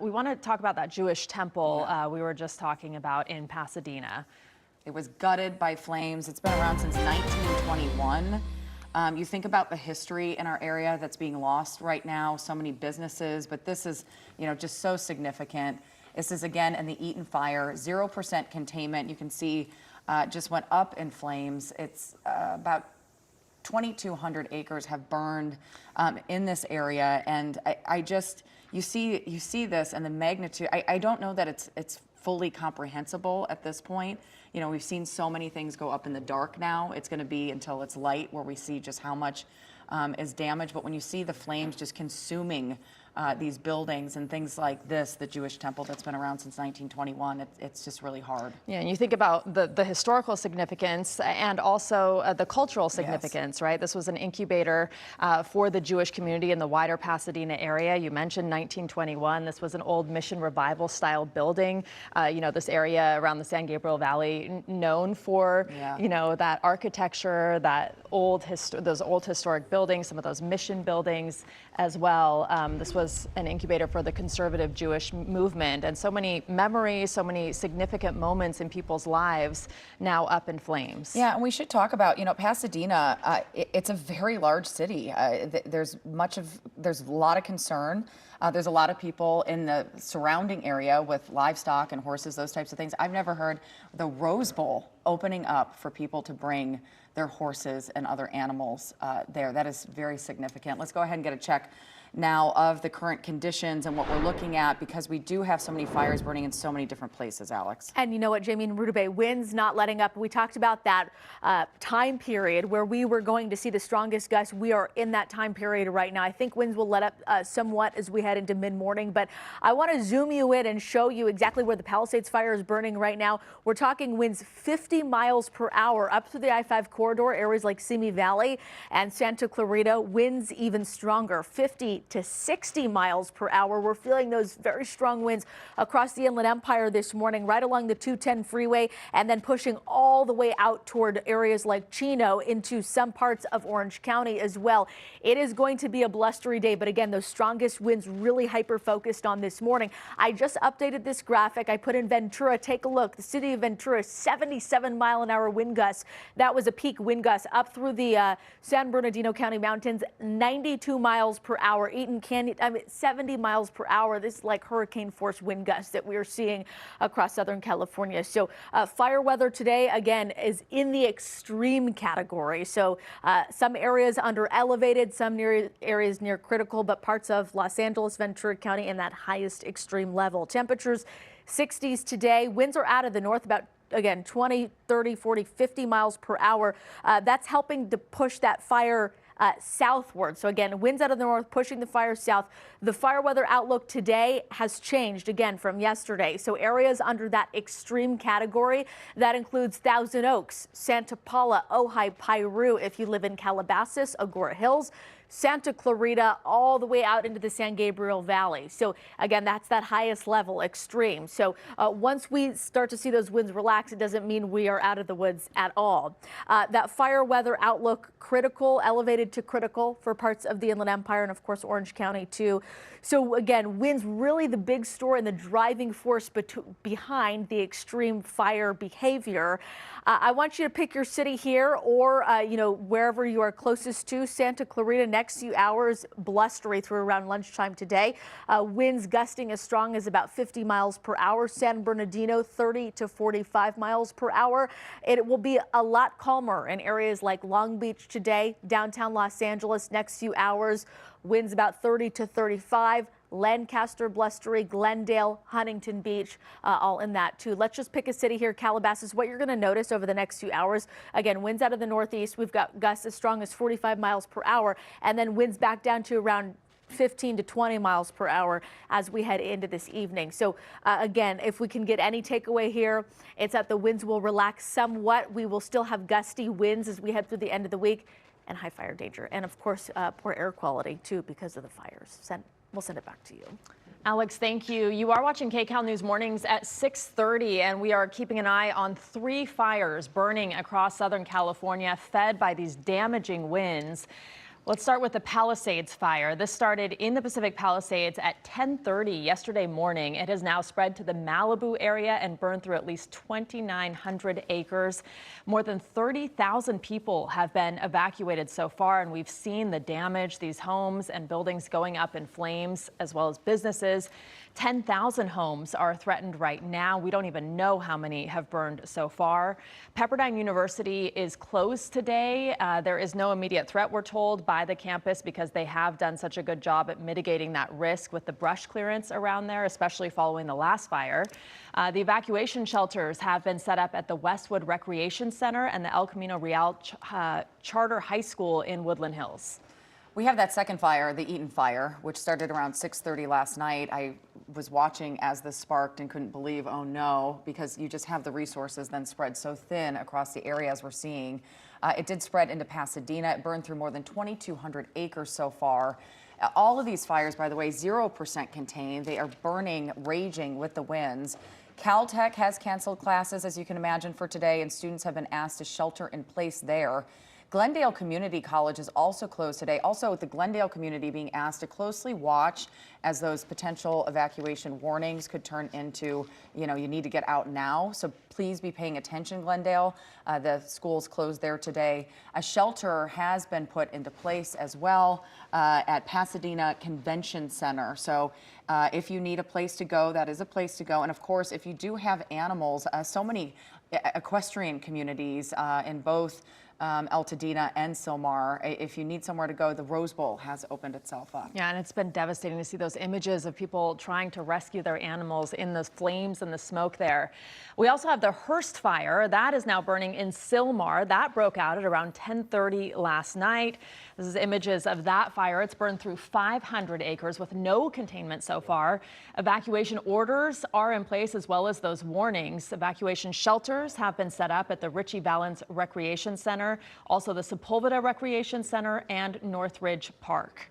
We want to talk about that Jewish temple we were just talking about in Pasadena. It was gutted by flames. It's been around since 1921. You think about the history in our area that's being lost right now, so many businesses, but this is, just so significant. This is, again, in the Eaton fire, 0% containment. You can see just went up in flames. It's about 2,200 acres have burned in this area, and you see this and the magnitude. I don't know that it's fully comprehensible at this point. We've seen so many things go up in the dark now. It's going to be until it's light where we see just how much is damaged. But when you see the flames just consuming these buildings and things like this, the Jewish temple that's been around since 1921, it's just really hard. Yeah, and you think about the historical significance and also the cultural significance, yes. Right? This was an incubator for the Jewish community in the wider Pasadena area. You mentioned 1921. This was an old Mission Revival style building. This area around the San Gabriel Valley known for, that architecture, those old historic buildings, some of those mission buildings as well. This was an incubator for the conservative Jewish movement, and so many memories, so many significant moments in people's lives now up in flames. Yeah, and we should talk about, Pasadena, it's a very large city. There's a lot of concern. There's a lot of people in the surrounding area with livestock and horses, those types of things. I've never heard the Rose Bowl opening up for people to bring their horses and other animals there. That is very significant. Let's go ahead and get a check now of the current conditions and what we're looking at, because we do have so many fires burning in so many different places, Alex. And you know what, Jamie and Rudabeh, winds not letting up. We talked about that time period where we were going to see the strongest gusts. We are in that time period right now. I think winds will let up somewhat as we head into mid-morning, but I want to zoom you in and show you exactly where the Palisades fire is burning right now. We're talking winds 50 miles per hour up through the I-5 corridor, areas like Simi Valley and Santa Clarita. Winds even stronger, 50 to 60 miles per hour. We're feeling those very strong winds across the Inland Empire this morning, right along the 210 freeway, and then pushing all the way out toward areas like Chino into some parts of Orange County as well. It is going to be a blustery day, but again, those strongest winds really hyper-focused on this morning. I just updated this graphic. I put in Ventura. Take a look. The city of Ventura, 77-mile-an-hour wind gusts. That was a peak wind gust up through the San Bernardino County mountains, 92 miles per hour. Eaton Canyon, 70 miles per hour. This is like hurricane force wind gusts that we are seeing across Southern California. So fire weather today, again, is in the extreme category. So some areas under elevated, some areas near critical, but parts of Los Angeles, Ventura County in that highest extreme level. Temperatures 60s today. Winds are out of the north about, again, 20, 30, 40, 50 miles per hour. That's helping to push that fire southward. So again, winds out of the north pushing the fire south. The fire weather outlook today has changed again from yesterday. So areas under that extreme category, that includes Thousand Oaks, Santa Paula, Ojai, Piru. If you live in Calabasas, Agora Hills, Santa Clarita, all the way out into the San Gabriel Valley. So again, that's that highest level, extreme. So once we start to see those winds relax, it doesn't mean we are out of the woods at all. That fire weather outlook, critical, elevated to critical for parts of the Inland Empire and of course Orange County too. So again, winds really the big story and the driving force behind the extreme fire behavior. I want you to pick your city here or, wherever you are closest to. Santa Clarita, next few hours, blustery through around lunchtime today. Winds gusting as strong as about 50 miles per hour. San Bernardino, 30 to 45 miles per hour. It will be a lot calmer in areas like Long Beach today, downtown Los Angeles, next few hours. Winds about 30 to 35. Lancaster, blustery, Glendale, Huntington Beach, all in that too. Let's just pick a city here, Calabasas. What you're going to notice over the next few hours, again, winds out of the northeast. We've got gusts as strong as 45 miles per hour, and then winds back down to around 15 to 20 miles per hour as we head into this evening. So again, if we can get any takeaway here, it's that the winds will relax somewhat. We will still have gusty winds as we head through the end of the week and high fire danger. And of course, poor air quality too because of the fires. We'll send it back to you. Alex, thank you. You are watching KCAL News Mornings at 6:30, and we are keeping an eye on 3 fires burning across Southern California, fed by these damaging winds. Let's start with the Palisades fire. This started in the Pacific Palisades at 10:30 yesterday morning. It has now spread to the Malibu area and burned through at least 2,900 acres. More than 30,000 people have been evacuated so far, and we've seen the damage, these homes and buildings going up in flames, as well as businesses. 10,000 homes are threatened right now. We don't even know how many have burned so far. Pepperdine University is closed today. There is no immediate threat, we're told, by the campus because they have done such a good job at mitigating that risk with the brush clearance around there, especially following the last fire. The evacuation shelters have been set up at the Westwood Recreation Center and the El Camino Real Charter High School in Woodland Hills. We have that second fire, the Eaton fire, which started around 6:30 last night. I was watching as this sparked and couldn't believe, oh no, because you just have the resources then spread so thin across the area as we're seeing. It did spread into Pasadena. It burned through more than 2,200 acres so far. All of these fires, by the way, 0% contained. They are burning, raging with the winds. Caltech has canceled classes, as you can imagine, for today, and students have been asked to shelter in place there. Glendale Community College is also closed today. Also, the Glendale community being asked to closely watch as those potential evacuation warnings could turn into, you need to get out now. So please be paying attention, Glendale. The school's closed there today. A shelter has been put into place as well at Pasadena Convention Center. So if you need a place to go, that is a place to go. And of course, if you do have animals, so many equestrian communities in both Altadena and Silmar. If you need somewhere to go, the Rose Bowl has opened itself up. Yeah, and it's been devastating to see those images of people trying to rescue their animals in the flames and the smoke there. We also have the Hearst fire. That is now burning in Silmar. That broke out at around 10:30 last night. This is images of that fire. It's burned through 500 acres with no containment so far. Evacuation orders are in place, as well as those warnings. Evacuation shelters have been set up at the Richie Valens Recreation Center, also the Sepulveda Recreation Center and Northridge Park.